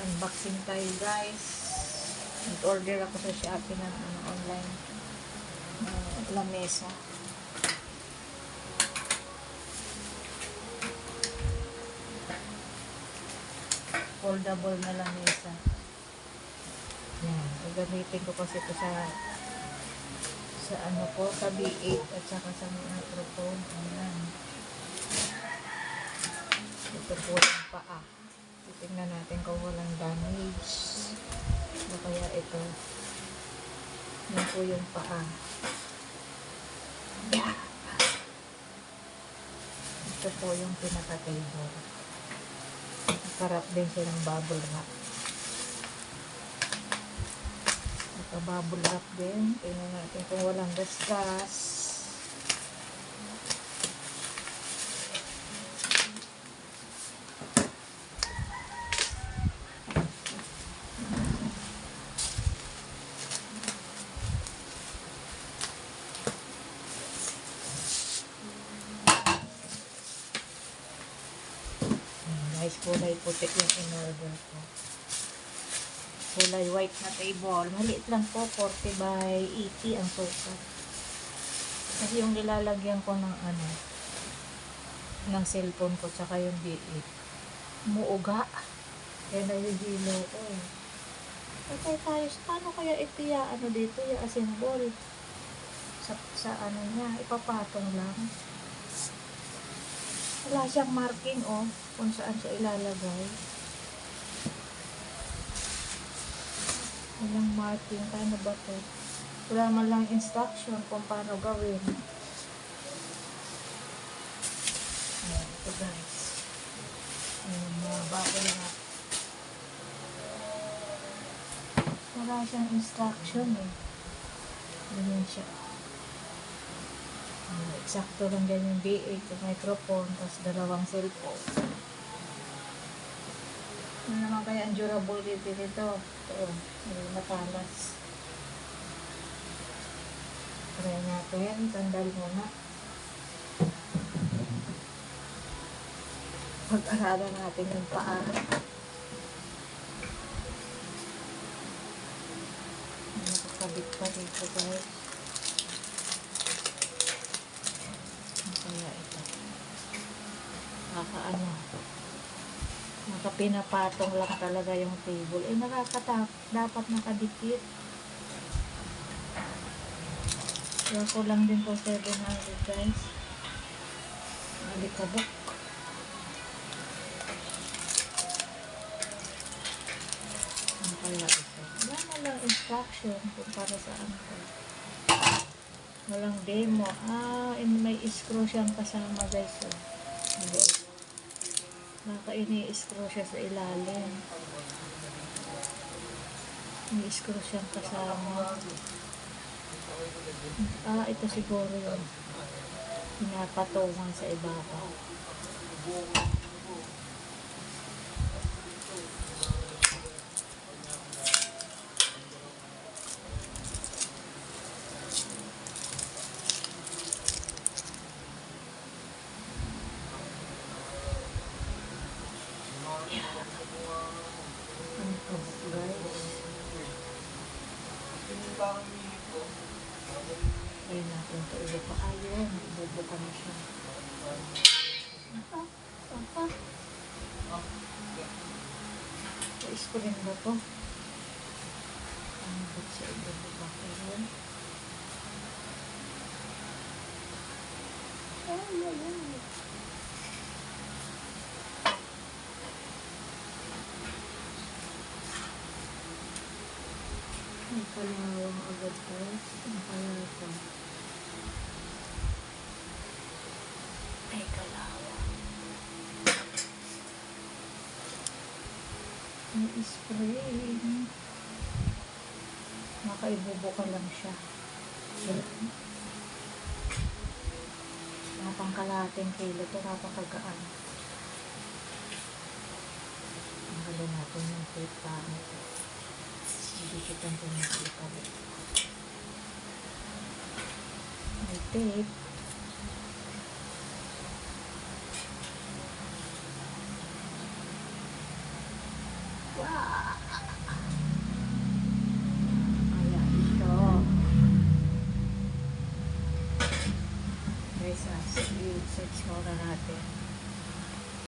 Unboxing tayo guys. Nag-order ako sa Shopee ng online lamesa. Foldable na lamesa. Yan. Gagamitin ko kasi ito sa ano ko, sa B8 at saka sa microphone. Ayan. Ito po yung paa. Titingnan natin kung walang damage. O kaya ito. Yan po yung paa. Yeah. Ito po yung pinaka-table. Nakarap din silang bubble wrap. Naka-bubble wrap din. Tingnan natin kung walang gasgas. Guys, kulay puti yung in-order ko. Kulay white na table. Maliit lang po, 40 by 80 ang sukat. Kasi yung nilalagyan ko ng ng cellphone ko tsaka yung B8. Muuga. Kaya nahihilo ko eh. Okay tayo, paano kaya ito dito, assemble? Sa ano niya, ipapatong lang. Wala siyang marking kung saan siya ilalagay. Walang marking. Paano ba ito? Wala man lang instruction kung paano gawin. Ayan, ito guys. Ayan, mga bubble wrap. Wala siyang instruction eh. Ganyan siya. Eksakto lang ganyan yung B8, yung microphone, tapos dalawang cellphone. Ano naman kaya ang durability nito? Ito, may matalas. Try natin, tandal muna. Pag-aralan natin yung paa. Nakakabit pa dito guys. Kaya ito nakapinapatong lang talaga yung table dapat nakadikit. Kaya ko lang din po 700 guys. Alikabok. Kaya ito wala lang instruction kung para saan ko. Walang demo. May screw siyang kasama guys. Baka ini-screw siya sa ilalim. May screw siyang kasama. Ito siguro yung pinapatungan sa ibabaw. Ayun natin ito ulo pa. Ayun, bubuka na siya. Pa-screen ba ito? Ano ba siya ibubuka ko yun? May kalawang agad guys. Ang kalawang. May kalawang. May spray. Makaibubuka lang siya. Napang kalahating kilo. Ito napakagaan. Ang gala natin yung tape pangit. Dikitan ko yung tape. May tape.